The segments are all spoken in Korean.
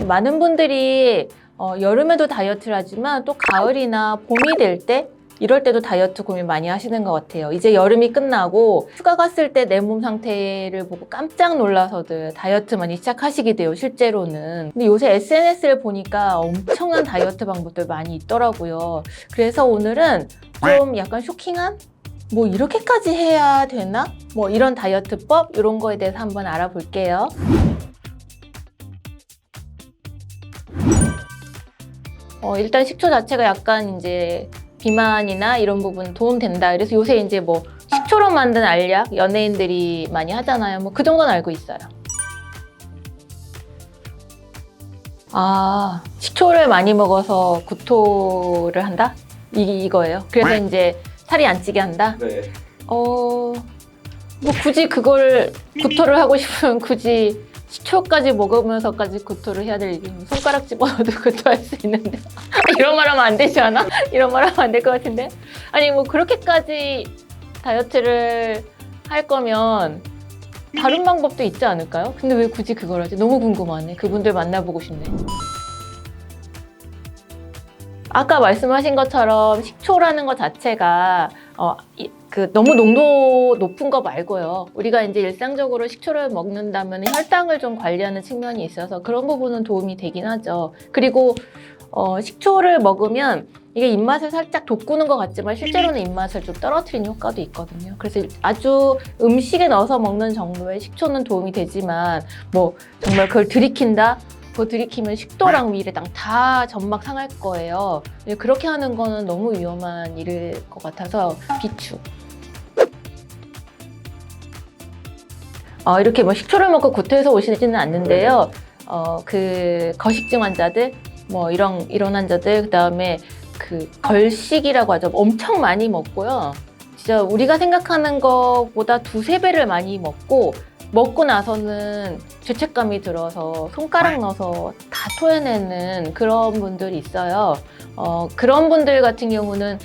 많은 분들이 여름에도 다이어트를 하지만 또 가을이나 봄이 될 때 이럴 때도 다이어트 고민 많이 하시는 것 같아요. 이제 여름이 끝나고 휴가 갔을 때 내 몸 상태를 보고 깜짝 놀라서들 다이어트 많이 시작하시게 돼요, 실제로는. 근데 요새 SNS를 보니까 엄청난 다이어트 방법들 많이 있더라고요. 그래서 오늘은 좀 약간 쇼킹한? 뭐 이렇게까지 해야 되나? 뭐 이런 다이어트법 이런 거에 대해서 한번 알아볼게요. 일단 식초 자체가 약간 이제 비만이나 이런 부분 도움된다. 그래서 요새 이제 뭐 식초로 만든 알약 연예인들이 많이 하잖아요. 뭐 그 정도는 알고 있어요. 아, 식초를 많이 먹어서 구토를 한다? 이거예요. 그래서 이제 살이 안 찌게 한다? 네. 뭐 굳이 그걸 구토를 하고 싶으면 굳이 식초까지 먹으면서까지 구토를 해야 될 일이 손가락 집어넣어도 구토할 수 있는데 이런 말 하면 안 되지 않아? 이런 말 하면 안 될 것 같은데? 아니 뭐 그렇게까지 다이어트를 할 거면 다른 방법도 있지 않을까요? 근데 왜 굳이 그걸 하지? 너무 궁금하네. 그분들 만나보고 싶네. 아까 말씀하신 것처럼 식초라는 것 자체가 너무 농도 높은 거 말고요. 우리가 이제 일상적으로 식초를 먹는다면 혈당을 좀 관리하는 측면이 있어서 그런 부분은 도움이 되긴 하죠. 그리고 식초를 먹으면 이게 입맛을 살짝 돋구는 것 같지만 실제로는 입맛을 좀 떨어뜨리는 효과도 있거든요. 그래서 아주 음식에 넣어서 먹는 정도의 식초는 도움이 되지만 뭐 정말 그걸 들이킨다? 그거 들이키면 식도랑 위례당 다 점막 상할 거예요. 그렇게 하는 거는 너무 위험한 일일 것 같아서 비추. 이렇게 뭐 식초를 먹고 구토해서 오시지는 않는데요. 그 거식증 환자들, 뭐 이런 환자들, 그 다음에 그 걸식이라고 하죠. 엄청 많이 먹고요. 진짜 우리가 생각하는 것보다 2~3배를 많이 먹고 나서는 죄책감이 들어서 손가락 넣어서 다 토해내는 그런 분들이 있어요. 그런 분들 같은 경우는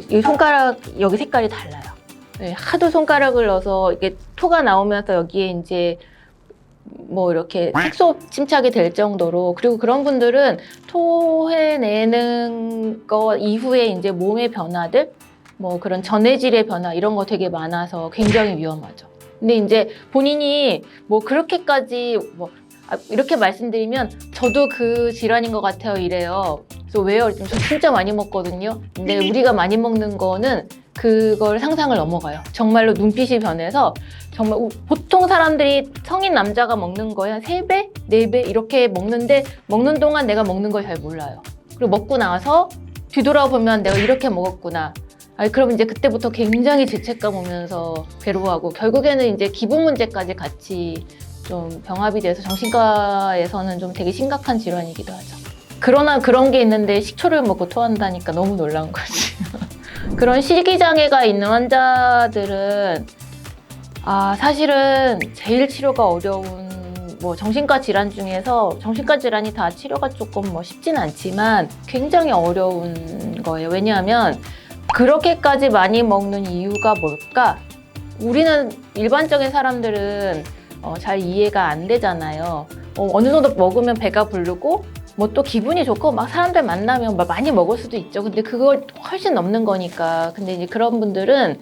이 손가락 여기 색깔이 달라요. 네, 하도 손가락을 넣어서 이게 토가 나오면서 여기에 이제 뭐 이렇게 색소 침착이 될 정도로, 그리고 그런 분들은 토해내는 거 이후에 이제 몸의 변화들, 뭐 그런 전해질의 변화 이런 거 되게 많아서 굉장히 위험하죠. 근데 이제 본인이 뭐 그렇게까지 이렇게 말씀드리면 저도 그 질환인 것 같아요 이래요. 그래서 왜요? 저 진짜 많이 먹거든요. 근데 우리가 많이 먹는 거는 그걸 상상을 넘어가요. 정말로 눈빛이 변해서 정말 보통 사람들이 성인 남자가 먹는 거에 한 3배, 4배 이렇게 먹는데 먹는 동안 내가 먹는 걸 잘 몰라요. 그리고 먹고 나서 뒤돌아보면 내가 이렇게 먹었구나. 그럼 이제 그때부터 굉장히 죄책감 오면서 괴로워하고 결국에는 이제 기분 문제까지 같이 좀 병합이 돼서 정신과에서는 좀 되게 심각한 질환이기도 하죠. 그러나 그런 게 있는데 식초를 먹고 토한다니까 너무 놀라운 거지. 그런 실기장애가 있는 환자들은 사실은 제일 치료가 어려운 뭐 정신과 질환 중에서 정신과 질환이 다 치료가 조금 쉽진 않지만 굉장히 어려운 거예요. 왜냐하면 그렇게까지 많이 먹는 이유가 뭘까? 우리는 일반적인 사람들은 잘 이해가 안 되잖아요. 어느 정도 먹으면 배가 부르고 뭐 또 기분이 좋고 막 사람들 만나면 많이 먹을 수도 있죠. 근데 그걸 훨씬 넘는 거니까. 근데 이제 그런 분들은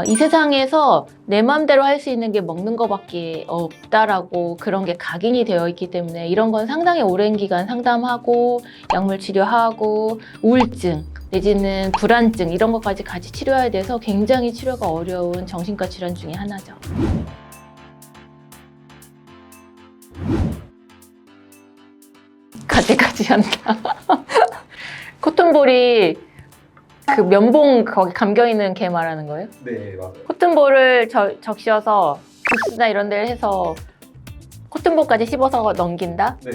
이 세상에서 내 마음대로 할 수 있는 게 먹는 거밖에 없다라고 그런 게 각인이 되어 있기 때문에 이런 건 상당히 오랜 기간 상담하고 약물 치료하고 우울증 내지는 불안증 이런 것까지 같이 치료해야 돼서 굉장히 치료가 어려운 정신과 질환 중에 하나죠. 가지가지 한다. 코튼볼이 그 면봉 거기 감겨있는 걔 말하는 거예요? 네, 맞아요. 코튼볼을 적셔서 주스나 이런 데를 해서 코튼볼까지 씹어서 넘긴다? 네.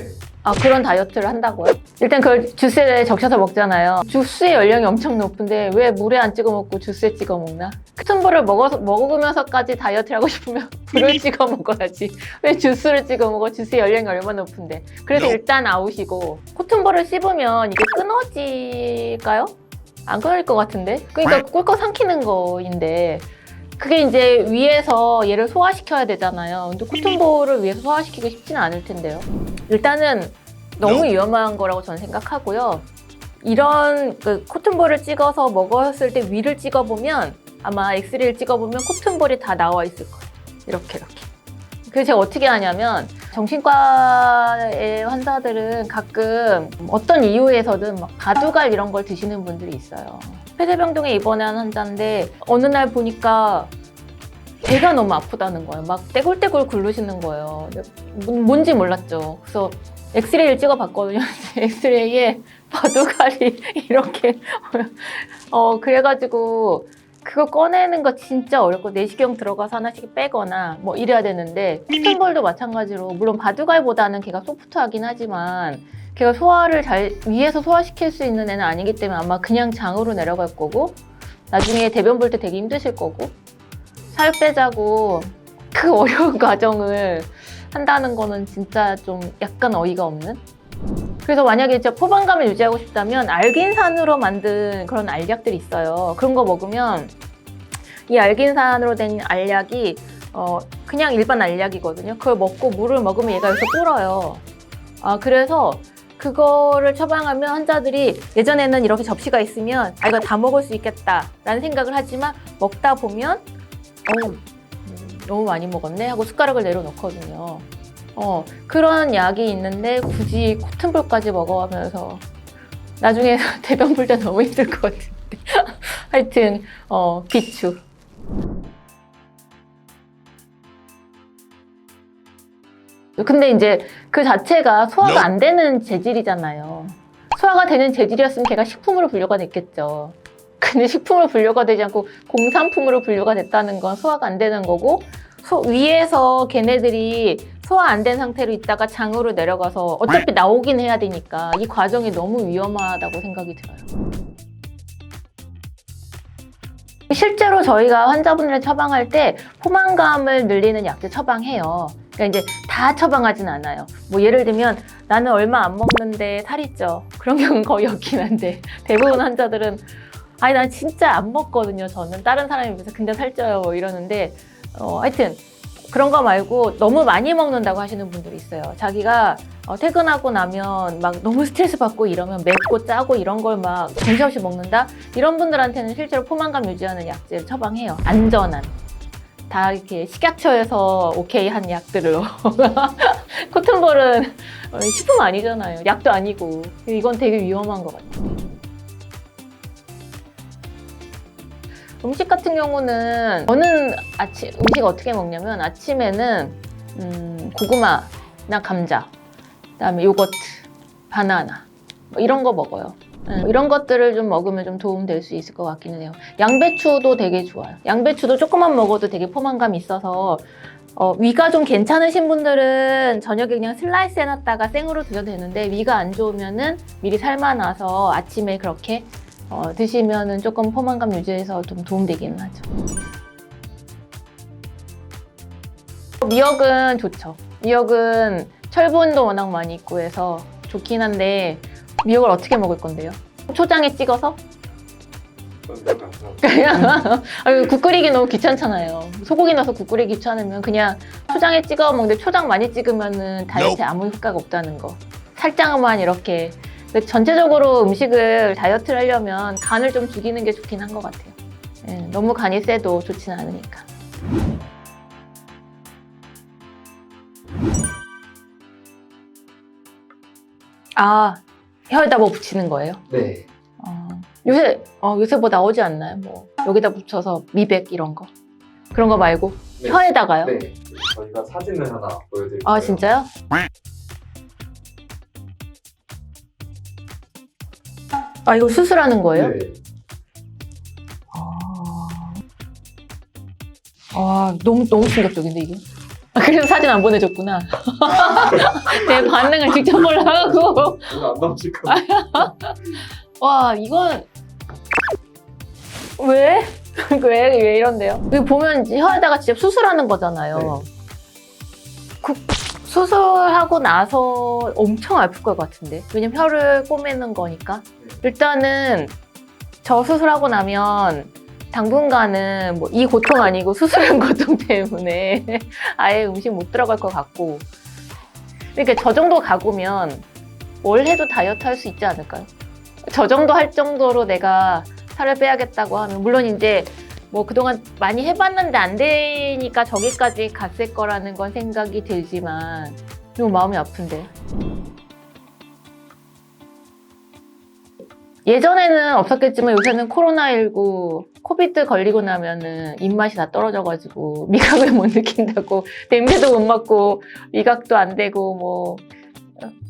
그런 다이어트를 한다고요? 일단 그걸 주스에 적셔서 먹잖아요. 주스의 열량이 엄청 높은데 왜 물에 안 찍어 먹고 주스에 찍어 먹나? 코튼볼을 먹으면서까지 다이어트를 하고 싶으면 물을 찍어 먹어야지. 왜 주스를 찍어 먹어? 주스의 열량이 얼마나 높은데. 그래서 일단 아웃이고, 코튼볼을 씹으면 이게 끊어질까요? 안 끊어질 것 같은데? 그러니까 꿀꺽 삼키는 거인데 그게 이제 위에서 얘를 소화시켜야 되잖아요. 근데 코튼볼을 위에서 소화시키기 쉽지는 않을 텐데요. 일단은 너무 위험한 거라고 저는 생각하고요. 이런 그 코튼볼을 찍어서 먹었을 때 위를 찍어보면 아마 엑스레이를 찍어보면 코튼볼이 다 나와 있을 거예요. 이렇게. 그래서 제가 어떻게 하냐면 정신과의 환자들은 가끔 어떤 이유에서든 막 바둑알 이런 걸 드시는 분들이 있어요. 폐쇄병동에 입원한 환자인데 어느 날 보니까 배가 너무 아프다는 거예요. 막 떼굴떼굴 굴르시는 거예요. 뭔지 몰랐죠. 그래서 엑스레이를 찍어봤거든요. 엑스레이에 바둑알이 이렇게 그래가지고 그거 꺼내는 거 진짜 어렵고 내시경 들어가서 하나씩 빼거나 뭐 이래야 되는데 코튼볼도 마찬가지로 물론 바둑알보다는 걔가 소프트하긴 하지만 걔가 소화를 잘 위에서 소화시킬 수 있는 애는 아니기 때문에 아마 그냥 장으로 내려갈 거고 나중에 대변 볼 때 되게 힘드실 거고 살 빼자고 그 어려운 과정을 한다는 거는 진짜 좀 약간 어이가 없는? 그래서 만약에 진짜 포만감을 유지하고 싶다면 알긴산으로 만든 그런 알약들이 있어요. 그런 거 먹으면 이 알긴산으로 된 알약이 그냥 일반 알약이거든요. 그걸 먹고 물을 먹으면 얘가 여기서 불어요. 그래서 그거를 처방하면 환자들이 예전에는 이렇게 접시가 있으면 이거 다 먹을 수 있겠다라는 생각을 하지만 먹다 보면 너무 많이 먹었네 하고 숟가락을 내려놓거든요. 그런 약이 있는데 굳이 코튼볼까지 먹어가면서 나중에 대변 볼 때 너무 힘들 것 같은데 하여튼 비추. 근데 이제 그 자체가 소화가 안 되는 재질이잖아요. 소화가 되는 재질이었으면 걔가 식품으로 분류가 됐겠죠. 근데 식품으로 분류가 되지 않고 공산품으로 분류가 됐다는 건 소화가 안 되는 거고 위에서 걔네들이 소화 안 된 상태로 있다가 장으로 내려가서 어차피 나오긴 해야 되니까 이 과정이 너무 위험하다고 생각이 들어요. 실제로 저희가 환자분들 처방할 때 포만감을 늘리는 약들 처방해요. 그러니까 이제 다 처방하진 않아요. 뭐 예를 들면 나는 얼마 안 먹는데 살이 쪄. 그런 경우는 거의 없긴 한데 대부분 환자들은 난 진짜 안 먹거든요. 저는 다른 사람에 비해서 근데 살쪄요 뭐 이러는데 하여튼 그런 거 말고 너무 많이 먹는다고 하시는 분들이 있어요. 자기가 퇴근하고 나면 막 너무 스트레스 받고 이러면 맵고 짜고 이런 걸 막 정신없이 먹는다? 이런 분들한테는 실제로 포만감 유지하는 약제를 처방해요. 안전한. 다 이렇게 식약처에서 오케이 한 약들로. 코튼볼은 식품 아니잖아요. 약도 아니고. 이건 되게 위험한 것 같아요. 음식 같은 경우는 저는 음식 어떻게 먹냐면 아침에는 고구마나 감자, 그다음에 요거트, 바나나 뭐 이런 거 먹어요. 이런 것들을 좀 먹으면 좀 도움 될 수 있을 것 같기는 해요. 양배추도 되게 좋아요. 양배추도 조금만 먹어도 되게 포만감이 있어서 위가 좀 괜찮으신 분들은 저녁에 그냥 슬라이스 해놨다가 생으로 드셔도 되는데 위가 안 좋으면은 미리 삶아놔서 아침에 그렇게 드시면은 조금 포만감 유지해서 좀 도움되기는 하죠. 미역은 좋죠. 미역은 철분도 워낙 많이 있고 해서 좋긴 한데 미역을 어떻게 먹을 건데요? 초장에 찍어서? 국 끓이기 너무 귀찮잖아요. 소고기 넣어서 국 끓이기 귀찮으면 그냥 초장에 찍어 먹는데 초장 많이 찍으면은 다이어트에 아무 효과가 없다는 거. 살짝만 이렇게. 전체적으로 음식을 다이어트를 하려면 간을 좀 죽이는 게 좋긴 한 것 같아요. 너무 간이 세도 좋지는 않으니까. 혀에다 뭐 붙이는 거예요? 네. 요새 뭐 나오지 않나요? 뭐 여기다 붙여서 미백 이런 거. 그런 거 말고 네. 혀에다가요? 네. 저희가 사진을 하나 보여드릴게요. 진짜요? 이거 수술하는 거예요? 네. 너무 충격적인데 이게? 그래서 사진 안 보내줬구나. 내 반응을 직접 보려고. 이거 안 나오실 거예요. 와, 이건 왜? 왜 이런데요? 여기 보면 혀에다가 진짜 수술하는 거잖아요. 수술하고 나서 엄청 아플 것 같은데. 왜냐면 혀를 꼬매는 거니까. 일단은 저 수술하고 나면 당분간은 뭐 이 고통 아니고 수술한 고통 때문에 아예 음식 못 들어갈 것 같고. 그러니까 저 정도 가구면 뭘 해도 다이어트 할 수 있지 않을까요? 저 정도 할 정도로 내가 살을 빼야겠다고 하면, 물론 이제 뭐 그동안 많이 해봤는데 안 되니까 저기까지 갔을 거라는 건 생각이 들지만 좀 마음이 아픈데. 예전에는 없었겠지만 요새는 코로나19 코비드 걸리고 나면은 입맛이 다 떨어져가지고 미각을 못 느낀다고, 냄새도 못 맡고 미각도 안 되고 뭐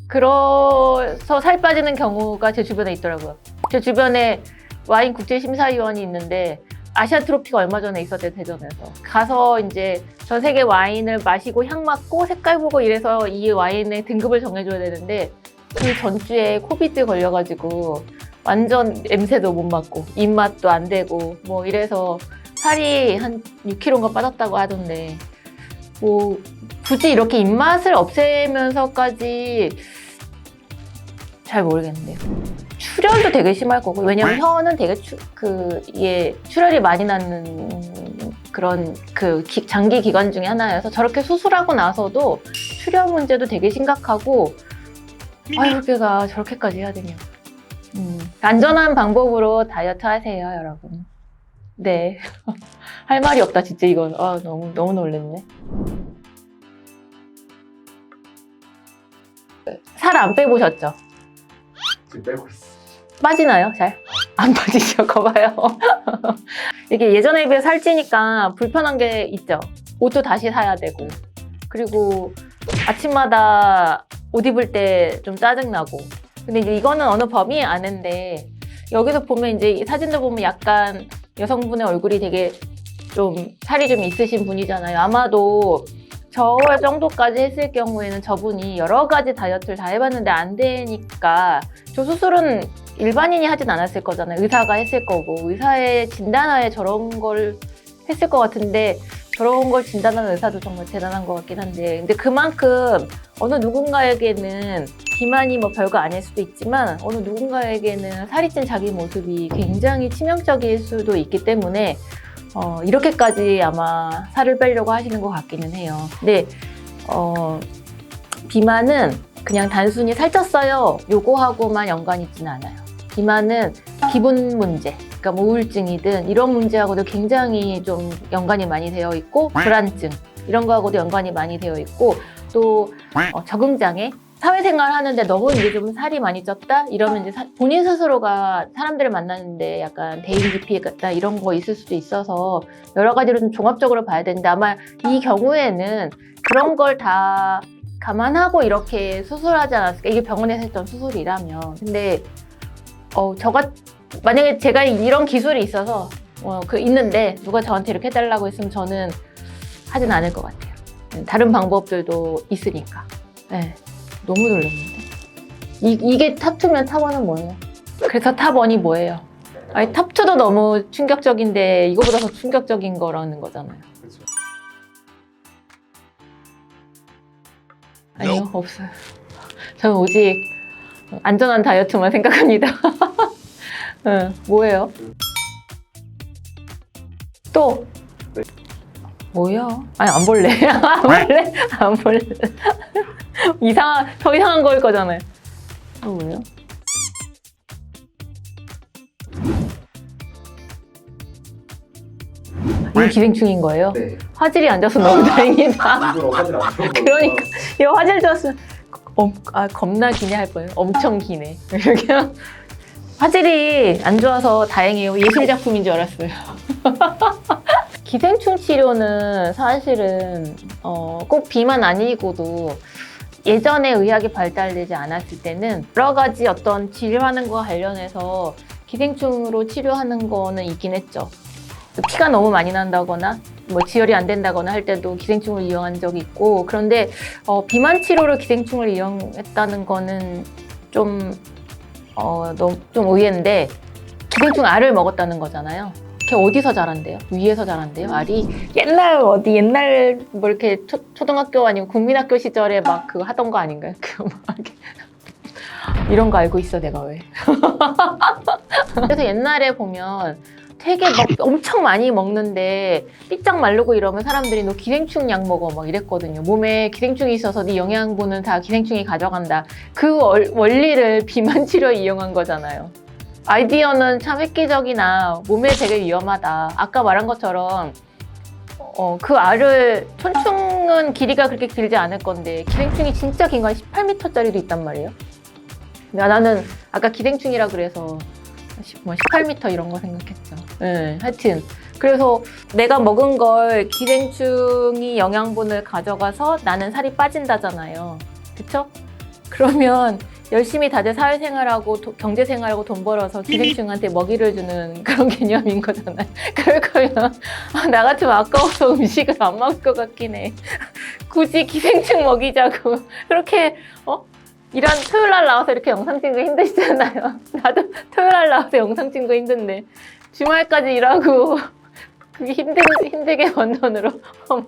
그래서 살 빠지는 경우가 제 주변에 있더라고요. 제 주변에 와인 국제심사위원이 있는데 아시아 트로피가 얼마 전에 있었대요, 대전에서. 가서 이제 전 세계 와인을 마시고 향 맡고 색깔 보고 이래서 이 와인의 등급을 정해줘야 되는데 그 전주에 코비드 걸려가지고 완전 냄새도 못 맡고 입맛도 안 되고 뭐 이래서 살이 한 6kg가 빠졌다고 하던데, 뭐 굳이 이렇게 입맛을 없애면서까지 잘 모르겠는데요. 출혈도 되게 심할 거고, 왜냐면 혀는 되게 출혈이 많이 나는 그런 장기 기관 중에 하나여서 저렇게 수술하고 나서도 출혈 문제도 되게 심각하고, 아유, 걔가 저렇게까지 해야 되냐. 안전한 방법으로 다이어트 하세요, 여러분. 네. 할 말이 없다, 진짜 이건. 아, 너무 놀랬네. 살 안 빼보셨죠? 지금 빼고 있어. 빠지나요? 잘? 안 빠지죠? 거봐요. 이게 예전에 비해 살찌니까 불편한 게 있죠. 옷도 다시 사야 되고, 그리고 아침마다 옷 입을 때 좀 짜증나고. 근데 이제 이거는 어느 범위 안인데, 여기서 보면 이제 사진들 보면 약간 여성분의 얼굴이 되게 좀 살이 좀 있으신 분이잖아요. 아마도 저 정도까지 했을 경우에는 저분이 여러 가지 다이어트를 다 해봤는데 안 되니까, 저 수술은 일반인이 하진 않았을 거잖아요. 의사가 했을 거고, 의사의 진단하에 저런 걸 했을 것 같은데, 저런 걸 진단하는 의사도 정말 대단한 것 같긴 한데, 근데 그만큼 어느 누군가에게는 비만이 뭐 별거 아닐 수도 있지만 어느 누군가에게는 살이 찐 자기 모습이 굉장히 치명적일 수도 있기 때문에 이렇게까지 아마 살을 빼려고 하시는 것 같기는 해요. 근데 비만은 그냥 단순히 살쪘어요 요거하고만 연관이 있지는 않아요. 비만은 기분 문제, 그러니까 뭐 우울증이든 이런 문제하고도 굉장히 좀 연관이 많이 되어 있고, 불안증 이런 거하고도 연관이 많이 되어 있고, 또 적응장애, 사회생활 하는데 너무 이제 좀 살이 많이 쪘다 이러면 이제 본인 스스로가 사람들을 만나는데 약간 대인기피나 이런 거 있을 수도 있어서 여러 가지로 좀 종합적으로 봐야 되는데, 아마 이 경우에는 그런 걸 다 감안하고 이렇게 수술하지 않았을까. 이게 병원에서 했던 수술이라면. 근데 만약에 제가 이런 기술이 있어서 있는데 누가 저한테 이렇게 해달라고 했으면 저는 하진 않을 것 같아요. 다른 방법들도 있으니까. 네, 너무 놀랐는데. 이게 탑2면 탑1은 뭐예요? 그래서 탑1이 뭐예요? 아니, 탑2도 너무 충격적인데 이거보다 더 충격적인 거라는 거잖아요. 그렇죠. 아니요, 없어요. 저는 오직 안전한 다이어트만 생각합니다. 뭐예요? 또? 네. 뭐야? 아니, 안 볼래. 안 볼래? 안 볼래. 더 이상한 거일 거잖아요. 뭐예요? 이게 기생충인 거예요? 네. 화질이 안 좋아서 너무 다행이다. 일부러 화질 안 좋은 그러니까 이거 화질 좋았으면 겁나 기네 할 뻔해요. 엄청 기네. 이렇게 화질이 안 좋아서 다행이에요. 예술 작품인 줄 알았어요. 기생충 치료는 사실은 꼭 비만 아니고도 예전에 의학이 발달되지 않았을 때는 여러 가지 어떤 진료하는 거와 관련해서 기생충으로 치료하는 거는 있긴 했죠. 피가 너무 많이 난다거나 뭐 지혈이 안 된다거나 할 때도 기생충을 이용한 적이 있고, 그런데 비만 치료로 기생충을 이용했다는 거는 좀 의외인데, 기생충 알을 먹었다는 거잖아요. 걔 어디서 자란대요? 위에서 자란대요, 알이? 옛날 뭐 이렇게 초등학교 아니면 국민학교 시절에 막 그거 하던 거 아닌가요? 이런 거 알고 있어, 내가 왜. 그래서 옛날에 보면 되게 막 엄청 많이 먹는데 삐짝 마르고 이러면 사람들이 너 기생충 약 먹어 막 이랬거든요. 몸에 기생충이 있어서 네 영양분은 다 기생충이 가져간다. 그 원리를 비만 치료에 이용한 거잖아요. 아이디어는 참 획기적이나 몸에 되게 위험하다. 아까 말한 것처럼 그 알을 촌충은 길이가 그렇게 길지 않을 건데 기생충이 진짜 긴 건 18m짜리도 있단 말이에요. 나는 아까 기생충이라 그래서 뭐 18m 이런 거 생각했죠. 네, 하여튼 그래서 내가 먹은 걸 기생충이 영양분을 가져가서 나는 살이 빠진다잖아요. 그쵸? 그러면 열심히 다들 사회생활하고 경제생활하고 돈 벌어서 기생충한테 먹이를 주는 그런 개념인 거잖아요. 그럴 거면 나 같으면 아까워서 음식을 안 먹을 것 같긴 해. 굳이 기생충 먹이자고 그렇게 이런 토요일 날 나와서 이렇게 영상 찍는 거 힘드시잖아요. 나도 토요일 날 나와서 영상 찍는 거 힘든데 주말까지 일하고 그게 힘들게 번 돈으로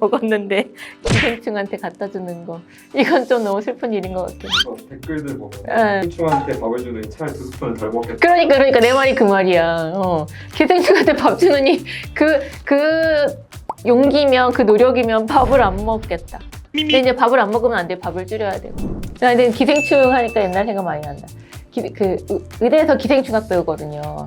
먹었는데 기생충한테 갖다 주는 거 이건 좀 너무 슬픈 일인 것 같아요. 댓글들 보면 네. 기생충한테 밥을 주더니 차라리 2스푼을 덜 먹겠다. 그러니까 내 말이 그 말이야. 기생충한테 밥 주느니 그 용기면 그 노력이면 밥을 안 먹겠다. 근데 이제 밥을 안 먹으면 안 돼. 밥을 줄여야 되고. 근데 기생충 하니까 옛날 생각 많이 난다. 의대에서 기생충학 배우거든요.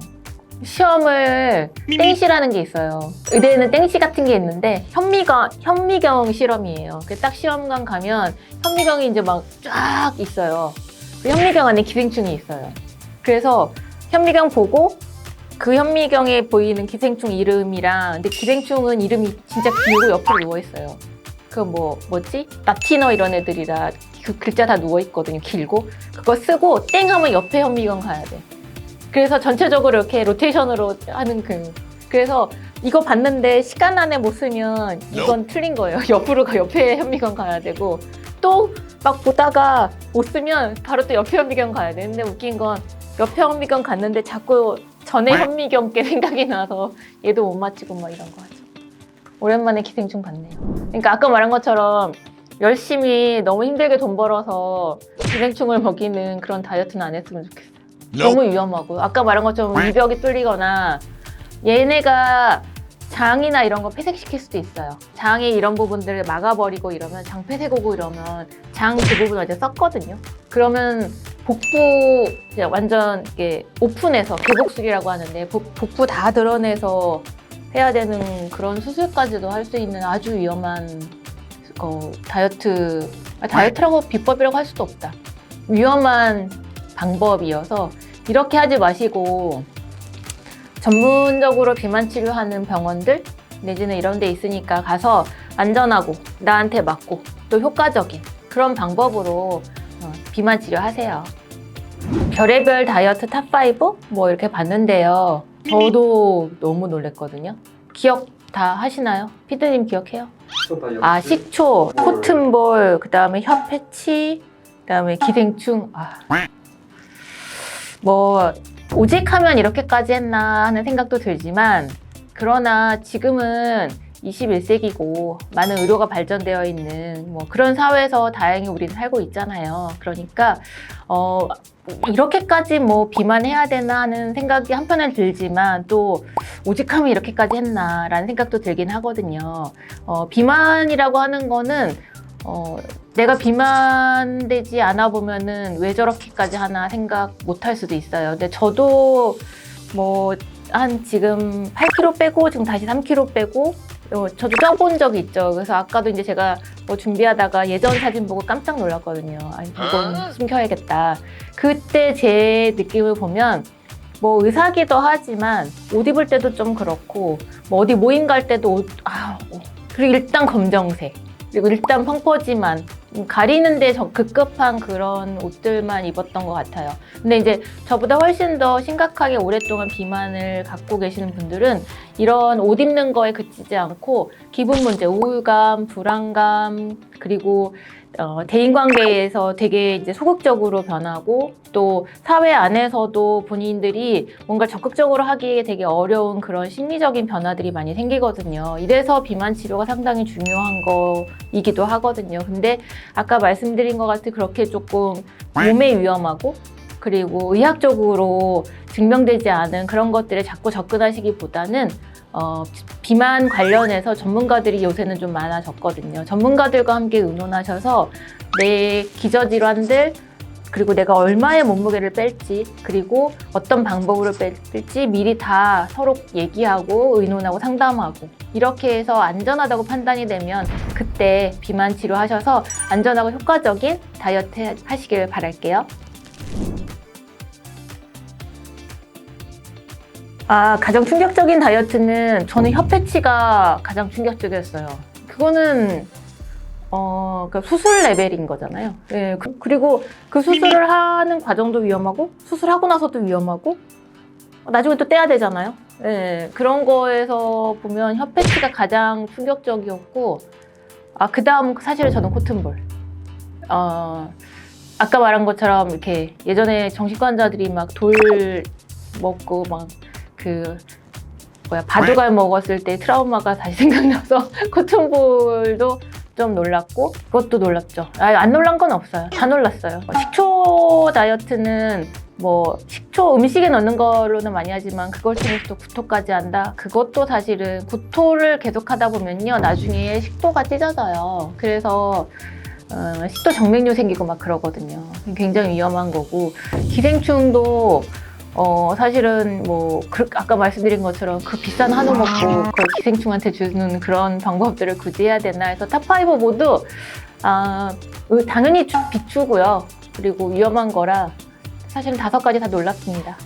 시험을 땡시라는 게 있어요. 의대에는 땡시 같은 게 있는데 현미경 실험이에요. 딱 시험관 가면 현미경이 이제 막 쫙 있어요. 그 현미경 안에 기생충이 있어요. 그래서 현미경 보고 그 현미경에 보이는 기생충 이름이랑 근데 기생충은 이름이 진짜 길고 옆으로 누워 있어요. 그 뭐지? 라틴어 이런 애들이라 그 글자 다 누워 있거든요. 길고 그거 쓰고 땡 하면 옆에 현미경 가야 돼. 그래서 전체적으로 이렇게 로테이션으로 하는 그래서 이거 봤는데 시간 안에 못 쓰면 이건 틀린 거예요. 옆으로 옆에 현미경 가야 되고 또 막 보다가 못 쓰면 바로 또 옆에 현미경 가야 돼. 근데 웃긴 건 옆에 현미경 갔는데 자꾸 전에 현미경 게 생각이 나서 얘도 못 맞히고 막 이런 거 하죠. 오랜만에 기생충 봤네요. 그러니까 아까 말한 것처럼 열심히 너무 힘들게 돈 벌어서 기생충을 먹이는 그런 다이어트는 안 했으면 좋겠어요. 너무 위험하고 아까 말한 것처럼 위벽이 뚫리거나 얘네가 장이나 이런 거 폐색시킬 수도 있어요. 장의 이런 부분들을 막아버리고 이러면 장 폐색 오고 이러면 장 그 부분 완전 썩거든요. 그러면 복부 이제 완전 이렇게 오픈해서 교복술이라고 하는데 복부 다 드러내서 해야 되는 그런 수술까지도 할 수 있는 아주 위험한 다이어트라고 비법이라고 할 수도 없다. 위험한 방법이어서 이렇게 하지 마시고 전문적으로 비만 치료하는 병원들 내지는 이런 데 있으니까 가서 안전하고 나한테 맞고 또 효과적인 그런 방법으로 비만 치료하세요. 별의별 다이어트 탑5 뭐 이렇게 봤는데요. 저도 너무 놀랬거든요. 기억 다 하시나요? 피드님 기억해요? 식초, 코튼볼, 그 다음에 혀 패치, 그 다음에 기생충. 오직 하면 이렇게까지 했나 하는 생각도 들지만 그러나 지금은 21세기고 많은 의료가 발전되어 있는 그런 사회에서 다행히 우리는 살고 있잖아요. 그러니까 이렇게까지 비만해야 되나 하는 생각이 한편에 들지만 또 오직 하면 이렇게까지 했나 라는 생각도 들긴 하거든요. 비만이라고 하는 거는 내가 비만되지 않아 보면은 왜 저렇게까지 하나 생각 못 할 수도 있어요. 근데 저도 한 지금 8kg 빼고 지금 다시 3kg 빼고 저도 쪄본 적이 있죠. 그래서 아까도 이제 제가 준비하다가 예전 사진 보고 깜짝 놀랐거든요. 아니, 이건 숨겨야겠다. 그때 제 느낌을 보면 의사기도 하지만 옷 입을 때도 좀 그렇고 어디 모임 갈 때도 그리고 일단 검정색 그리고 일단 펑퍼짐한 가리는데 급급한 그런 옷들만 입었던 것 같아요. 근데 이제 저보다 훨씬 더 심각하게 오랫동안 비만을 갖고 계시는 분들은 이런 옷 입는 거에 그치지 않고 기분 문제, 우울감, 불안감, 그리고 대인관계에서 되게 이제 소극적으로 변하고 또 사회 안에서도 본인들이 뭔가 적극적으로 하기에 되게 어려운 그런 심리적인 변화들이 많이 생기거든요. 이래서 비만 치료가 상당히 중요한 거이기도 하거든요. 근데 아까 말씀드린 것 같이 그렇게 조금 몸에 위험하고 그리고 의학적으로 증명되지 않은 그런 것들에 자꾸 접근하시기보다는 비만 관련해서 전문가들이 요새는 좀 많아졌거든요. 전문가들과 함께 의논하셔서 내 기저질환들, 그리고 내가 얼마의 몸무게를 뺄지, 그리고 어떤 방법으로 뺄지 미리 다 서로 얘기하고 의논하고 상담하고, 이렇게 해서 안전하다고 판단이 되면 그때 비만 치료하셔서 안전하고 효과적인 다이어트 하시길 바랄게요. 가장 충격적인 다이어트는 저는 혀패치가 가장 충격적이었어요. 그거는 그러니까 수술 레벨인 거잖아요. 예, 그리고 그 수술을 하는 과정도 위험하고 수술하고 나서도 위험하고 나중에 또 떼야 되잖아요. 예, 그런 거에서 보면 혀패치가 가장 충격적이었고, 그 다음 사실은 저는 코튼볼. 아까 말한 것처럼 이렇게 예전에 정신과 환자들이 막 돌 먹고 막 바둑알 먹었을 때 트라우마가 다시 생각나서 코튼볼도 좀 놀랐고, 그것도 놀랍죠. 안 놀란 건 없어요. 다 놀랐어요. 식초 다이어트는 식초 음식에 넣는 걸로는 많이 하지만 그걸 통해서 또 구토까지 한다? 그것도 사실은 구토를 계속 하다 보면요, 나중에 식도가 찢어져요. 그래서 식도 정맥류 생기고 막 그러거든요. 굉장히 위험한 거고, 기생충도 사실은 아까 말씀드린 것처럼 그 비싼 한우 먹고 그걸 기생충한테 주는 그런 방법들을 굳이 해야 되나 해서 탑5 모두 당연히 비추고요. 그리고 위험한 거라 사실은 5가지 다 놀랍습니다.